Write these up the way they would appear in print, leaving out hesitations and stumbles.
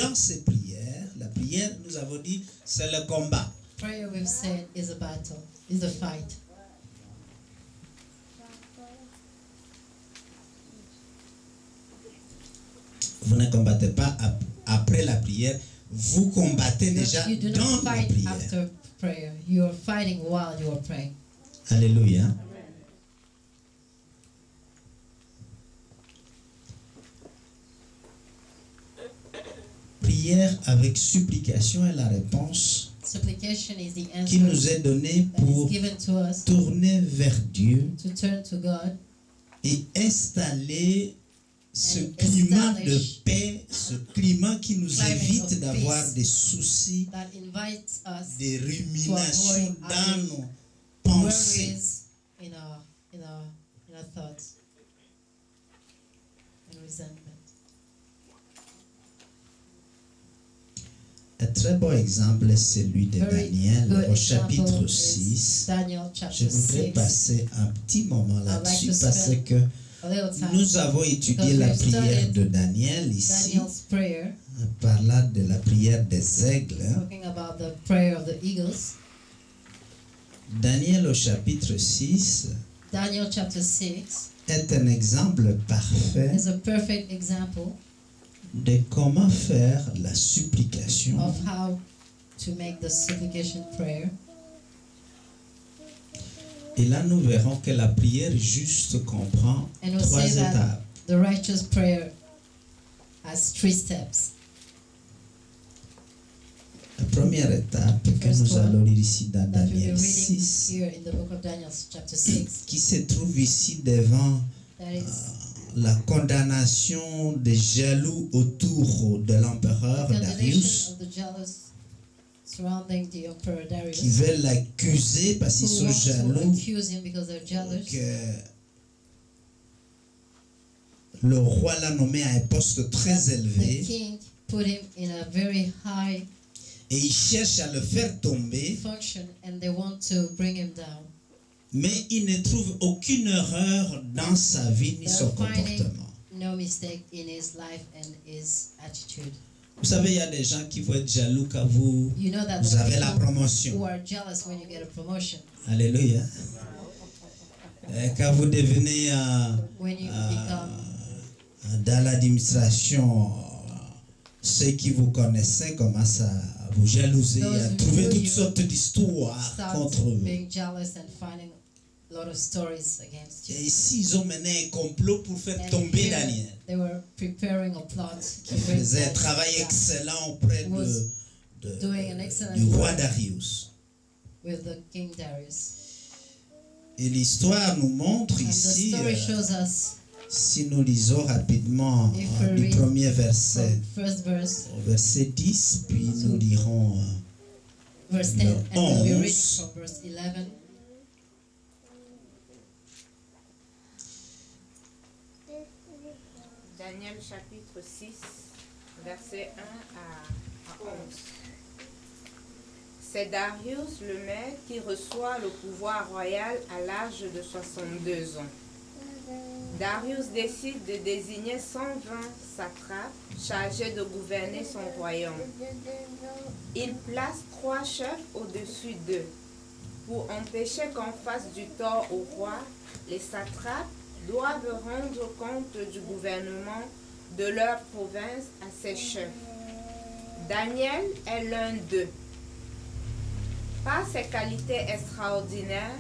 dans ces prières, la prière, nous avons dit, c'est le combat. Prayer, we've said, is a battle, is a fight. Vous ne combattez pas après la prière, vous combattez déjà You do dans not la fight prière. after prayer. You are fighting while you are praying. Alléluia. Prière avec supplication est la réponse Supplication is the qui answer nous est donnée that pour is given to us tourner vers Dieu to turn to God et installer ce And climat de establish paix, ce climat qui nous climate évite of d'avoir peace des soucis, that invites us des to ruminations avoid dans having nos pensées. worries in our thoughts and resentment. Un très beau exemple est celui de Very Daniel good au example is chapitre 6. Daniel Je chapter voudrais 6. passer un petit moment là-dessus like to parce spend que A little time. nous avons étudié because la we've prière studied de Daniel ici, Daniel's prayer, parlant de la prière des aigles. talking about the prayer of the eagles. Daniel au chapitre 6 Daniel chapter 6 est un exemple parfait is a perfect example de comment faire la supplication of how to make the supplication prayer. et là nous verrons que la prière juste comprend And we'll trois say that étapes. the righteous prayer has 3 steps. La première étape que First nous one allons lire ici dans That we'll be Daniel reading 6 here in the book of Daniel chapter 6. qui se trouve ici devant That is la condamnation des jaloux autour de l'empereur the Darius condemnation of the jealous surrounding the emperor Darius, qui veulent l'accuser parce qu'ils who sont want to jaloux accuse him because they're jealous. que le roi l'a nommé à un poste très The élevé king put him in a very high et ils cherchent à le faire tomber, function and they want to bring him down. mais ils ne trouvent aucune erreur dans sa vie ni son They're finding comportement. no mistake in his life and his attitude. Vous savez, il y a des gens qui vont être jaloux quand vous You know that Vous there are avez la people promotion. who are jealous when you get a promotion. Alléluia. Quand vous devenez When you become dans l'administration, ceux qui vous connaissaient commencent à vous jalouser, Those à who trouver know toutes you sortes d'histoires start contre vous. being jealous and finding a lot of stories against you. Et ici, ils ont mené un complot pour faire And tomber here Daniel. they were preparing a plot to Il bring faisait un Daniel travail down excellent auprès Was doing an excellent du roi work. Darius. with the King Darius. Et l'histoire nous montre And the ici, story shows us si nous lisons rapidement If we du read premier verset from first verse, au verset 10, puis nous lirons verse Le 10, and we'll be 11. reading from verse 11. Daniel chapitre 6, versets 1 à 11. C'est Darius le Mède qui reçoit le pouvoir royal à l'âge de 62 ans. Darius décide de désigner 120 satrapes chargés de gouverner son royaume. Il place 3 chefs au-dessus d'eux. Pour empêcher qu'on fasse du tort au roi, les satrapes doivent rendre compte du gouvernement de leur province à ses chefs. Daniel est l'un d'eux. Par ses qualités extraordinaires,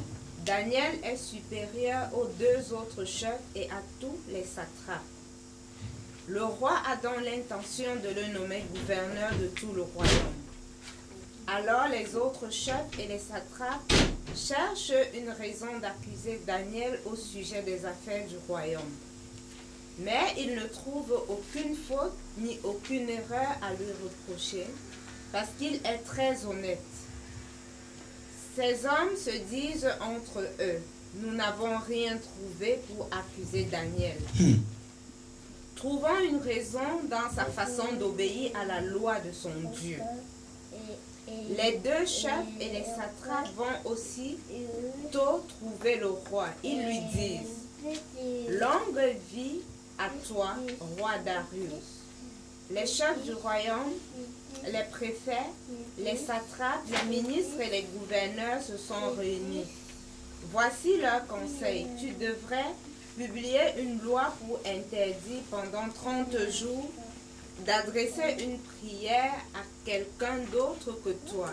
Daniel est supérieur aux 2 autres chefs et à tous les satrapes. Le roi a donc l'intention de le nommer gouverneur de tout le royaume. Alors les autres chefs et les satrapes cherchent une raison d'accuser Daniel au sujet des affaires du royaume. Mais ils ne trouvent aucune faute ni aucune erreur à lui reprocher parce qu'il est très honnête. Ces hommes se disent entre eux, nous n'avons rien trouvé pour accuser Daniel. Trouvons une raison dans sa façon d'obéir à la loi de son Dieu. Les 2 chefs et les satrapes vont aussi tôt trouver le roi. Ils lui disent, longue vie à toi, roi Darius. Les chefs du royaume, les préfets, les satrapes, les ministres et les gouverneurs se sont réunis. Voici leur conseil. Tu devrais publier une loi pour interdire pendant 30 jours d'adresser une prière à quelqu'un d'autre que toi,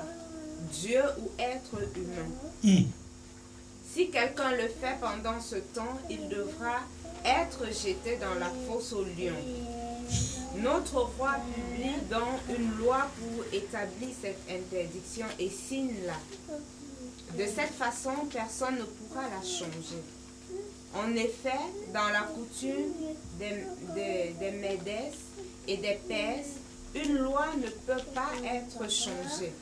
Dieu ou être humain. Si quelqu'un le fait pendant ce temps, il devra être jeté dans la fosse aux lions. Notre roi publie donc une loi pour établir cette interdiction et signe-la. De cette façon, personne ne pourra la changer. En effet, dans la coutume des Médès et des Perses, une loi ne peut pas être changée.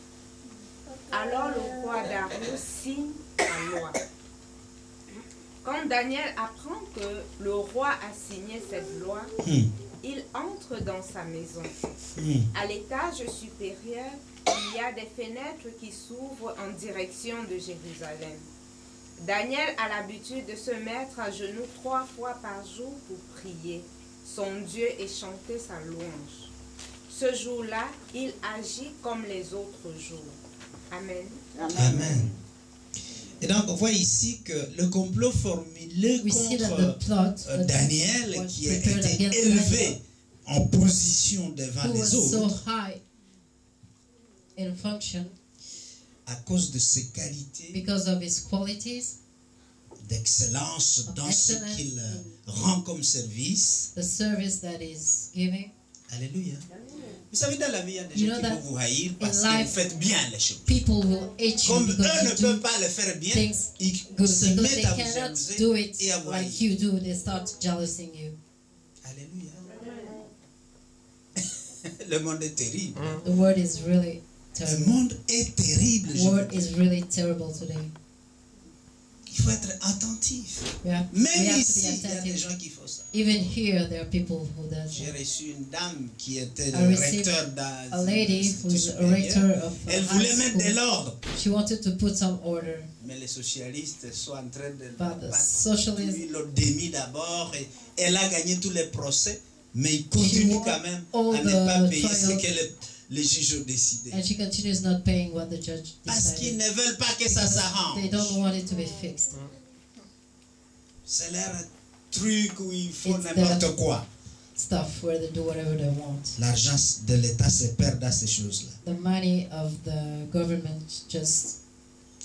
Alors le roi Darius signe la loi. Quand Daniel apprend que le roi a signé cette loi, il entre dans sa maison. À l'étage supérieur, il y a des fenêtres qui s'ouvrent en direction de Jérusalem. Daniel a l'habitude de se mettre à genoux 3 fois par jour pour prier son Dieu et chanter sa louange. Ce jour-là, il agit comme les autres jours. Amen. Amen. Et donc, on voit ici que le complot formulé contre Daniel, qui a été élevé en position devant les autres, in function à cause de ses qualités, because of his qualities, d'excellence dans ce qu'il rend comme service. the service that is giving. Alléluia. Vous savez, dans la vie, il y a des gens qui vont vous haïr parce que vous faites bien les choses. People will hate you Comme eux because ne you peuvent do pas le faire bien, things ils good. se Because mettent they à vous cannot jalouser do it et à vous like haïr. you do, they start jealousing you. Alléluia. Le monde est terrible. The world is really Le terrible. monde est terrible. The world is really terrible today. Il faut être attentif. We have Même to be ici, il y a des attentive. gens qui font ça. Even here, there are people who does J'ai that. reçu une dame qui était I le received recteur A lady d'un who's a rector of a Elle high voulait mettre de school. l'ordre. She wanted to put some order, Mais les socialistes sont en train de but the battre. socialists, Lui, l'ont démis d'abord et elle a gagné tous les procès, mais il continue won quand même all à ne pas the payer ce trials. que les juges ont décidé. and she continues not paying what the judge Parce qu'ils decided. ne veulent pas que ça Because s'arrange. they don't want it to be fixed. C'est leur truc où ils font It's n'importe quoi. Stuff where they do whatever they want. L'argent de l'État se perd dans ces choses-là. The money of the government just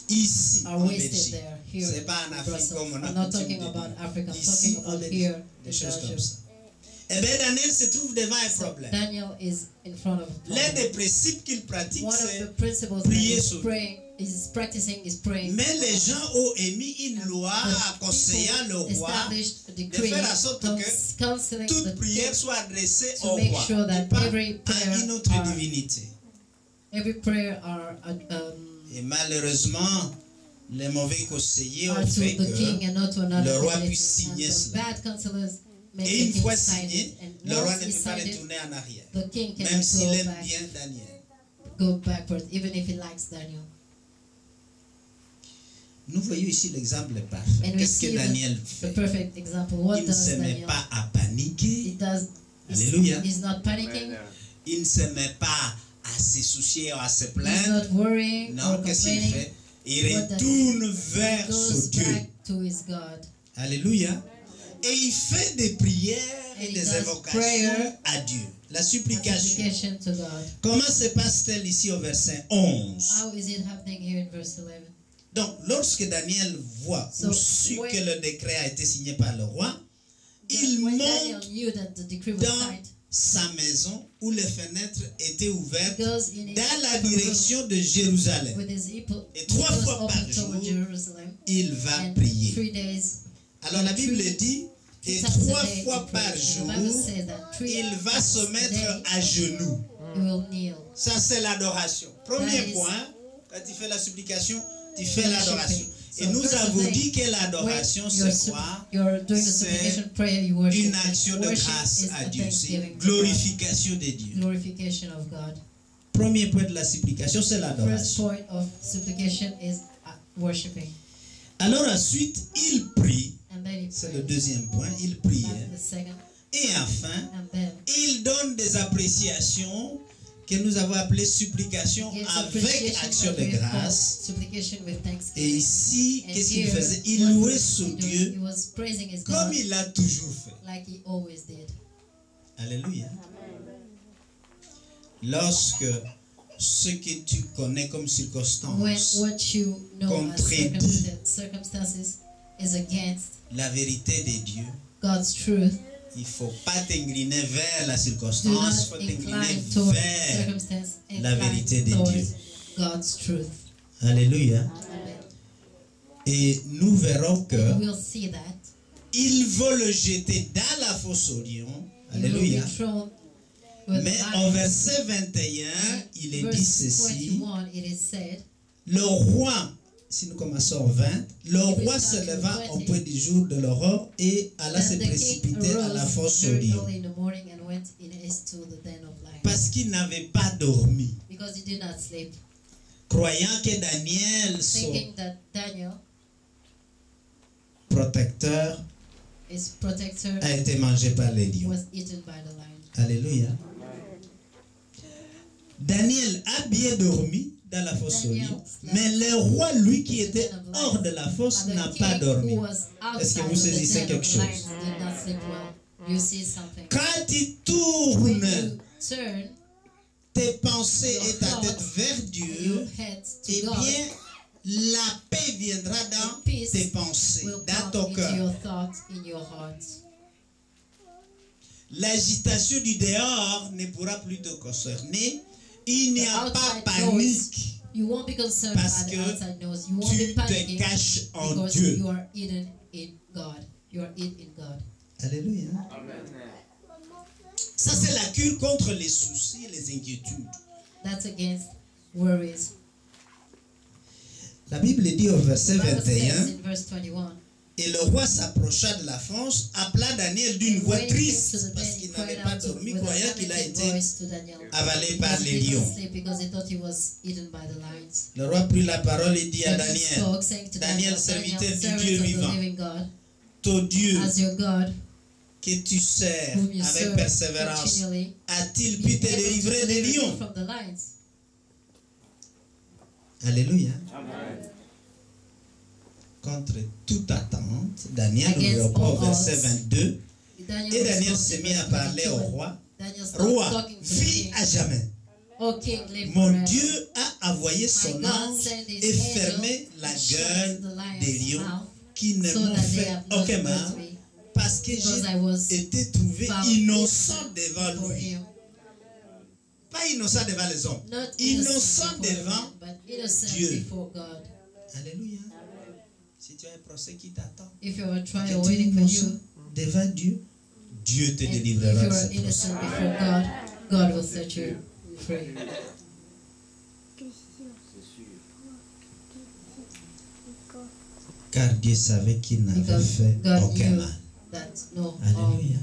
Ici, are en wasted Belgique, there. Here c'est pas en in Afrique Brussels. comme on a I'm not coutume talking de about dire. Africa. I'm Ici, talking en about Belgique, here des in choses comme Belgium. ça. Eh bien, Daniel se trouve devant un So problème. Daniel is in front of a L'un problem. des principes qu'il pratique, One of c'est the principles that prier he's sur lui. praying is practicing is praying. Mais les gens ont émis une loi conseillant le roi Established a de decree faire en sorte que counseling toute the prière soit adressée to au make roi sure that et pas every à prayer une autre are- divinité. every prayer are Et malheureusement, les mauvais conseillers ont to fait the king que and not to another le roi divinity. puisse signer And the cela. bad counselors make Et une the king fois sign signé, it, and le roi once ne he peut pas signed it, retourner en arrière. the king Même cannot s'il go aime back, bien Daniel. go backwards, even if he likes Daniel. Nous voyons ici l'exemple parfait. And we Qu'est-ce que see Daniel the fait? perfect example. What Il ne does se met Daniel? pas à He paniquer. does. Alléluia. He's not panicking. Il ne se met pas à se soucier ou à se He's plaindre. not worrying Non, or qu'est-ce qu'il complaining. fait? Il What does retourne He vers ce goes Dieu. back to his God. Alléluia. Et il fait des prières et And he des does invocations prayer à Dieu. La A supplication. supplication to God. Comment se passe-t-elle ici au verset 11? How is it happening here in verse 11? Donc, lorsque Daniel voit So, ou sut when- que le décret a été signé par le roi, il When Daniel monte knew that the decree was dans signed, sa maison où les fenêtres étaient ouvertes he goes in his dans la upper room direction de Jérusalem. with his people, Et 3 he goes fois par open toward jour, Jerusalem, il va and prier. 3 days. Alors la Bible dit, et times a 3 day he fois prays. par And jour, the Bible says that 3 il va times se a mettre day à genoux. he will kneel. Ça, c'est l'adoration. Premier That is- point, quand tu fais la supplication, tu fais Worshiping. l'adoration. Et So nous first avons thing, dit que When l'adoration, you're, c'est quoi? you're doing the C'est supplication prayer, you worship. Une And action de worship grâce is à a Dieu. C'est thanksgiving une to God. glorification de Dieu. Glorification of God. Premier point de la supplication, c'est First l'adoration. point of supplication is worshiping. Alors ensuite, il prie. And then he C'est le prays. deuxième point. Il prie. That's the second. Et enfin, il donne des appréciations que nous avons appelées supplications avec action de grâce. Et ici, qu'est-ce qu'il faisait? Il louait son Dieu comme il l'a toujours fait. Alléluia. Lorsque ce que tu connais comme circonstance contredit la vérité de Dieu, God's truth, il ne faut pas t'incliner vers la circonstance, il faut t'incliner vers la vérité de Dieu. God's truth. Alléluia. Amen. Et nous verrons que We'll see that. il veut le jeter dans la fosse au lion. Alléluia. Mais en verset 21, il est dit ceci. Le roi, si nous commençons au 20, le roi se leva au point du jour de l'aurore et alla se précipiter à la fosse au lion. Parce qu'il n'avait pas dormi. Croyant que Daniel, son protecteur, a été mangé par les lions. Alléluia. Daniel a bien dormi dans la fosse au lion, mais le roi, lui qui était hors de la fosse, n'a pas dormi. Est-ce que vous saisissez quelque chose? Quand tu tournes tes pensées et ta tête vers Dieu, eh bien, la paix viendra dans tes pensées, dans ton cœur. L'agitation du dehors ne pourra plus te concerner. Il n'y a pas panique parce que tu te caches en Dieu. Alléluia. Ça, c'est la cure contre les soucis et les inquiétudes. That's against worries. La Bible dit au verset The Bible says 21, in verse 21, et le roi s'approcha de la fosse, appela Daniel d'une voix triste parce qu'il n'avait pas dormi, croyant qu'il a été avalé par les lions. Le roi prit la parole et dit à Daniel, Daniel, serviteur du Dieu vivant, ton Dieu que tu sers avec persévérance, a-t-il pu te délivrer des lions? Alléluia. Amen. Contre toute attente, Daniel nous répond au verset 22. Et Daniel s'est mis à parler au roi. Roi, vis à jamais. Mon Dieu a envoyé son ange et fermé la gueule des lions qui ne m'ont fait aucun mal parce que j'ai été trouvé innocent devant lui. Pas innocent devant les hommes. Innocent devant Dieu. Alléluia. Si tu as un procès qui t'attend, if you are a trial waiting for you, devant Dieu, Dieu te délivrera. If you are innocent before God, God will set you free. Car Dieu savait qu'il n'avait fait aucun mal. Alléluia.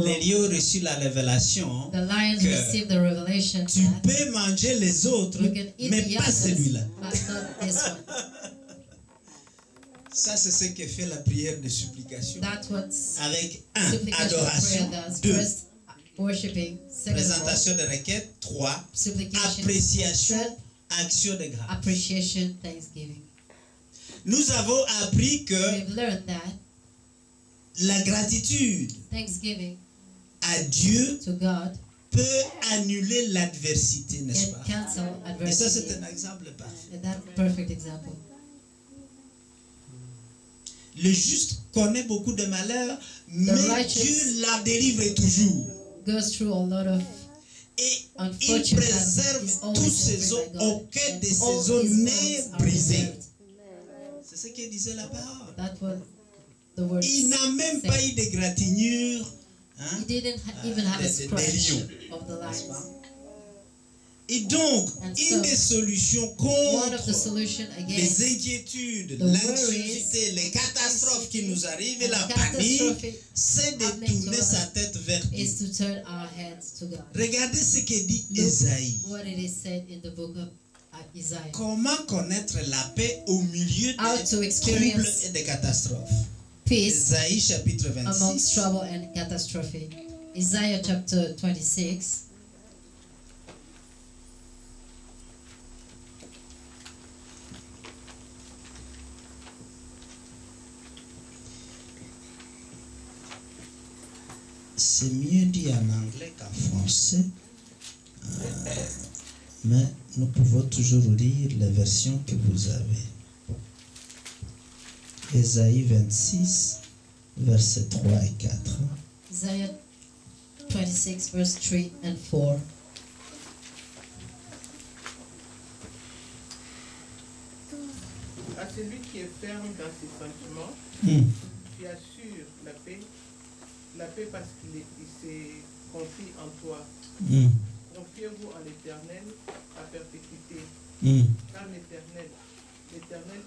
Les lions ont reçu la révélation que tu peux manger les autres, mais pas celui-là. Ça, c'est ce que fait la prière de supplication. Avec 1, adoration. 2, présentation de requête. 3, appréciation, action de grâce. Nous avons appris que la gratitude à Dieu peut annuler l'adversité, n'est-ce pas? Et ça, c'est un exemple parfait. Le juste connaît beaucoup de malheurs, mais Dieu la délivre toujours. Et il préserve tous ses os, aucun de ses os n'est brisé. C'est ce que disait la parole. Il n'a même pas eu d'égratignure des lions. Et donc, une des solutions contre les inquiétudes, l'anxiété, les catastrophes qui nous arrivent et la panique, c'est de tourner sa tête vers Dieu. Regardez ce que dit Ésaïe. Comment connaître la paix au milieu des troubles et des catastrophes? peace Isaïe chapitre amongst 26. trouble and catastrophe. Isaiah chapter 26. C'est mieux dit en anglais qu'en français, mais nous pouvons toujours lire les versions que vous avez. Ésaïe 26, versets 3 et 4. Isaiah 26 verse 3 and 4. À celui qui est ferme dans ses sentiments, tu assures la paix parce qu'il s'est confie en toi. Confiez-vous en l'Éternel à perpétuité, car l'Éternel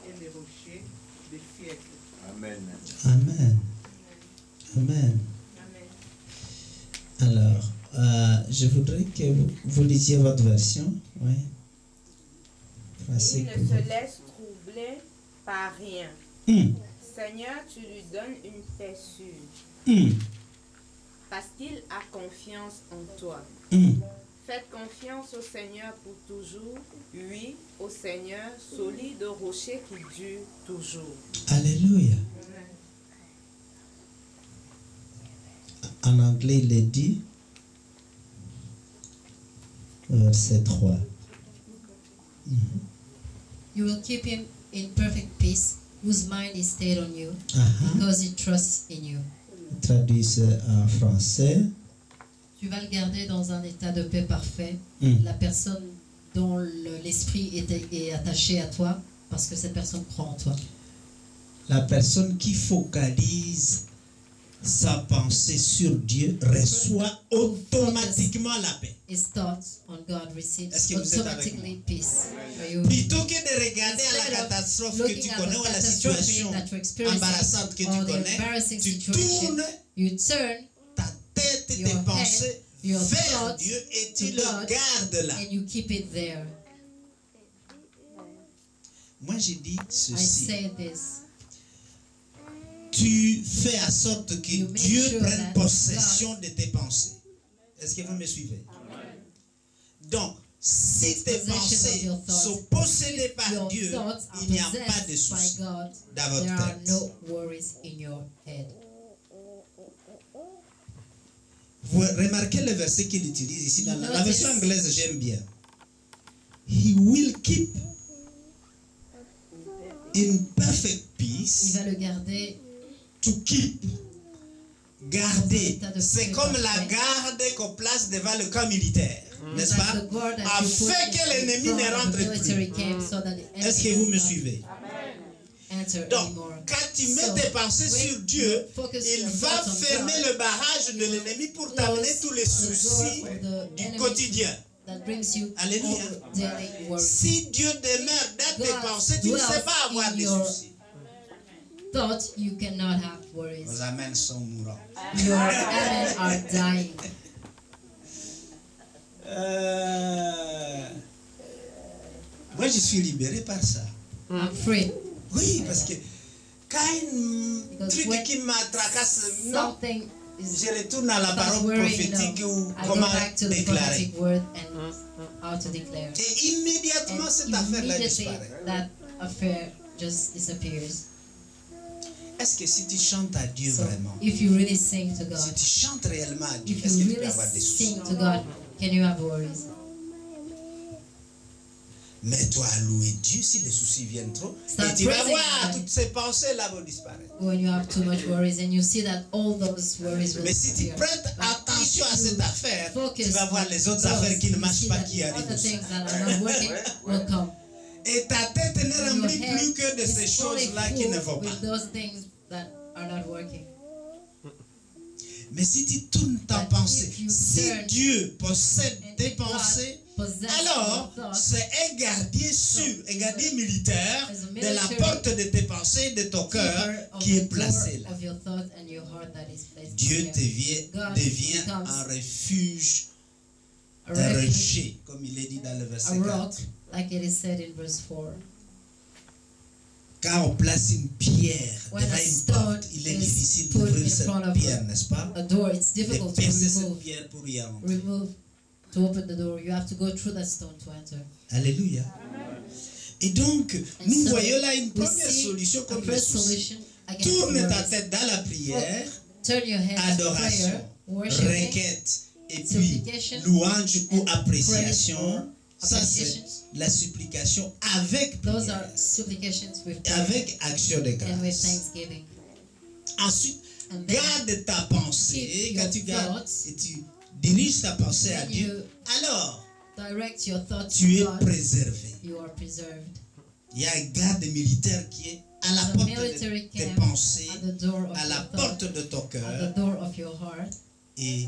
est le rocher des siècles. Amen. Amen. Amen. Alors, je voudrais que vous lisiez votre version. Oui. Il ne se laisse troubler par rien. Seigneur, tu lui donnes une paix sûre. Parce qu'il a confiance en toi. Faites confiance au Seigneur pour toujours. Oui, au Seigneur, solide rocher qui dure toujours. Alléluia. En anglais, il est dit, verset 3. You will keep him in perfect peace, whose mind is stayed on you, because he trusts in you. Traduise en français. Tu vas le garder dans un état de paix parfait, la personne dont l'esprit est attaché à toi, parce que cette personne croit en toi. La personne qui focalise sa pensée sur Dieu reçoit automatiquement la paix. His thoughts on God receives Est-ce que vous êtes avec automatically peace. Plutôt que de regarder à la catastrophe que tu connais ou à la situation embarrassante que tu connais, tu tournes you turn ta tête et tes pensées vers Dieu et tu le gardes là. And you keep it there. Moi j'ai dit I ceci. say this. Tu fais en sorte que You make Dieu sure prenne that possession de tes pensées. Est-ce que vous me suivez? Donc, si tes pensées sont possédées par Dieu, il n'y a pas de souci dans votre There are tête. no worries in your head. Vous remarquez le verset qu'il utilise ici dans la version anglaise, j'aime bien. He will keep in perfect Il peace. va le garder. To keep. Garder. C'est comme la garde qu'on place devant le camp militaire. N'est-ce pas? Afin que l'ennemi ne rentre plus. Est-ce que vous me suivez? Donc, quand tu mets tes pensées sur Dieu, il va fermer le barrage de l'ennemi pour t'amener tous les soucis du quotidien. Alléluia. Si Dieu demeure dans tes pensées, tu ne sais pas avoir des soucis. You cannot have worries. Vos amens sont mourants. Your amen are dying. Moi, je suis libéré par ça. I'm free. Oui, parce que quand un truc qui me tracasse, non, je retourne à la parole prophétique ou comment déclarer. Et immédiatement, cette affaire-là disparaît. That affair just disappears. Est-ce que si tu chantes à Dieu vraiment, if you really sing to God, si tu chantes réellement à Dieu, if est-ce you que tu peux really avoir des soucis? sing to God, can you have worries? Mets-toi à louer Dieu si les soucis viennent trop. Et tu vas voir, toutes ces pensées-là vont disparaître. When you have too much worries and you see that all those worries will Mais si tu disappear. prêtes attention à cette affaire, tu vas voir les autres affaires qui ne marchent pas qui arrivent aussi. Et ta tête ne remplit plus que de ces choses-là qui ne vont pas. Mais si tu tournes ta pensée, si Dieu possède tes pensées, alors c'est un gardien sûr, un gardien militaire de la porte de tes pensées et de ton cœur qui est placé là. Dieu devient un refuge, un rocher, comme il est dit dans le verset 4. Like it is said in verse 4. Quand on place une pierre devant une porte, il est difficile d'ouvrir cette pierre, n'est-ce pas? De percer cette pierre pour y entrer. To open the door, you have to go through that stone to enter. Alléluia. Et donc, nous voyons là une première solution comme le souci. Tourne ta tête dans la prière, adoration, requête, et puis louange ou appréciation. Ça, c'est la supplication avec prière, avec action de grâce. Ensuite, garde ta pensée. Quand tu gardes et tu diriges ta pensée à Dieu, alors tu es préservé. Il y a un garde militaire qui est à la porte de tes pensées, à la porte de ton cœur, et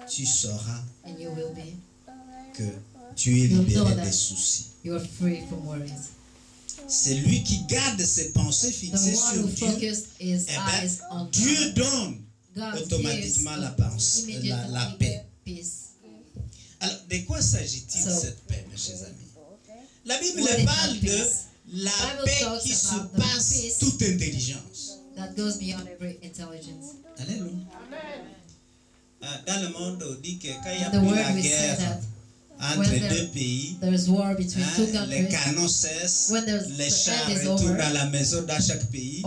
tu sauras que tu es libéré des soucis. C'est lui qui garde ses pensées fixées sur Dieu. Eh bien, Dieu donne automatiquement la paix. Alors, de quoi s'agit-il cette paix, mes chers amis? La Bible parle de la paix qui surpasse toute intelligence. Alléluia. Dans le monde, on dit que quand il y a plus la guerre entre deux pays, les canons cessent, les chars retournent à la maison dans chaque pays.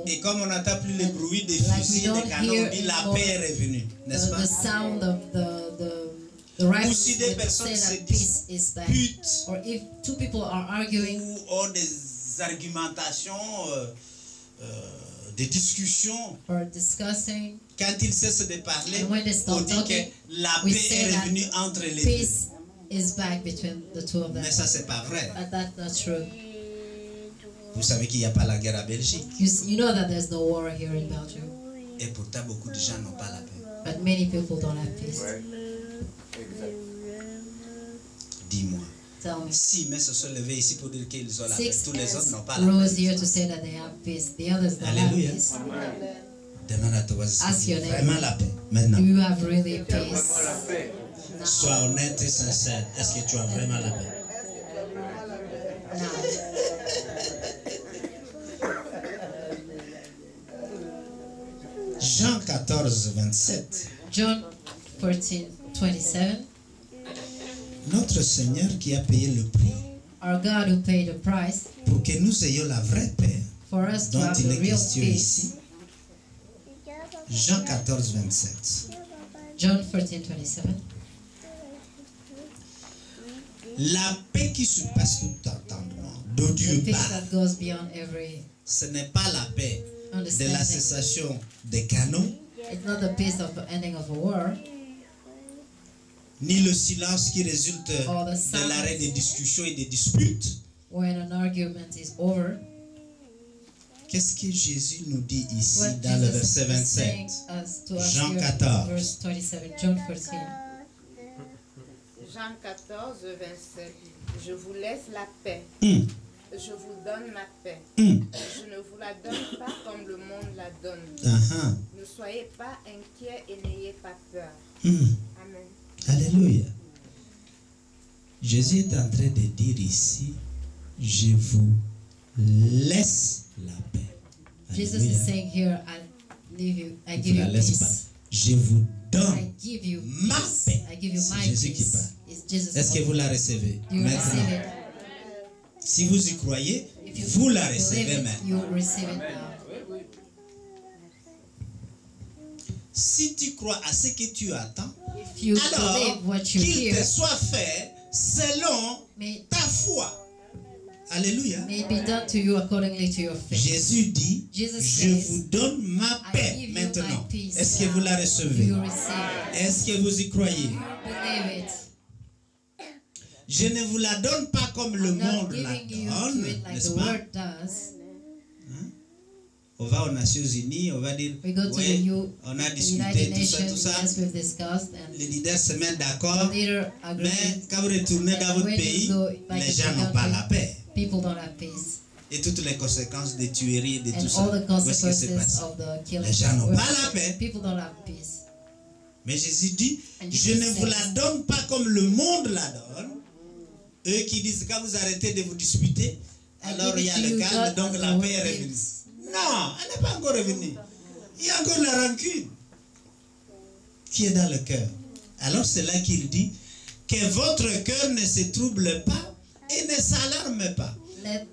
Et comme on n'entend plus le bruit des fusils, des canons, on dit la paix est revenue, n'est-ce pas? Ou si des personnes se disputent ou ont des argumentations, des discussions, quand ils cessent de parler, on dit que la paix est revenue entre les deux. Mais ça, c'est pas vrai. Vous savez qu'il n'y a pas la guerre à Belgique. You know that there's no war here in Belgium. Et pourtant, beaucoup de gens n'ont pas la paix. But many people don't have peace. Dis-moi. Tell me. 6 mais se sont levés ici pour dire qu'ils ont la paix. Tous les autres n'ont pas la rose paix. here to say that they have peace. The others don't Alléluia. have peace. Demande à toi si Ask tu your as neighbor. vraiment la paix. Maintenant, Do you have really peace? sois honnête et sincère. Est-ce que tu as vraiment la paix? Now. Jean 14, 27. John 14:27. Notre Seigneur qui a payé le prix Our God who paid the price pour que nous ayons la vraie paix for us to dont have il the est real question peace. ici. Jean 14, 27. John 14:27. La paix qui surpasse tout entendement, dont The Dieu peace parle, that goes beyond every ce n'est pas la paix de la understanding. cessation des canons, It's not the peace of the ending of a war, ni le silence qui résulte Or the de silence. l'arrêt des discussions et des disputes. when an argument is over. Qu'est-ce que Jésus nous dit ici What dans le Jesus verset is saying 27? to us Jean here, 14. verse 27, John 14. Jean 14, 27. Je vous laisse la paix. Je vous donne ma paix. Je ne vous la donne pas comme le monde la donne. Ne soyez pas inquiets et n'ayez pas peur. Amen. Alléluia. Jésus est en train de dire ici, je vous laisse la paix. Jesus Alléluia. is saying here, I Je give vous you la laisse peace. pas. Je vous I donne give you ma peace. paix. I give you C'est my Jésus qui peace. parle. It's Jesus. Est-ce que vous la recevez Do you receive maintenant? it? Si vous y croyez, If you vous la believe recevez it, maintenant. you receive it now. Si tu crois à ce que tu attends, If you alors believe what you qu'il te hear, soit fait selon may ta foi. Alléluia. it be done to you accordingly to your faith. Jésus dit, Jesus je says, vous donne ma I paix give you maintenant. my peace Est-ce que now. vous la recevez? You receive it. Est-ce que vous y croyez? You believe it. Je ne vous la donne pas comme le I'm not monde la giving you donne, to it like n'est-ce the pas? word does. On va aux Nations Unies, on va dire, We go to oui, the on a United discuté, tout Nations, ça. as we've discussed, and Les leaders se mettent the d'accord, leader agrees. mais quand vous retournez dans votre When you pays, go back les to gens your n'ont pas country, la paix. People don't have peace. Et toutes les conséquences des tueries et de tout And ça. all the Où est-ce que c'est consequences passé? of the killing. Les gens n'ont pas la paix. People don't have peace. Mais Jésus dit, And je Jesus ne vous says, la donne pas comme le monde la donne. Eux qui disent, quand vous arrêtez de vous disputer, Alors il y a le calme, donc la paix est revenue. Non, elle n'est pas encore revenue. Il y a encore la rancune qui est dans le cœur. Alors c'est là qu'il dit que votre cœur ne se trouble pas et ne s'alarme pas.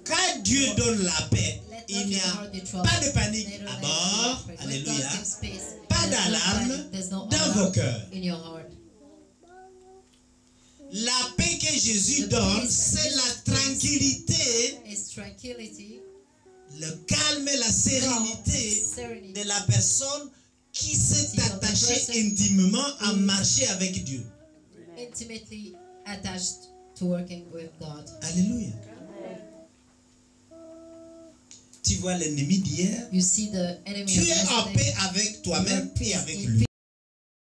Quand Dieu donne la paix, il n'y a pas de panique à bord. Alléluia. Pas d'alarme dans vos cœurs. La paix que Jésus donne, c'est la tranquillité, le calme et la sérénité de la personne qui s'est attachée intimement à marcher avec Dieu. Intimately attached to working with God. Alléluia. Tu vois l'ennemi d'hier, tu es en paix avec toi-même et avec lui.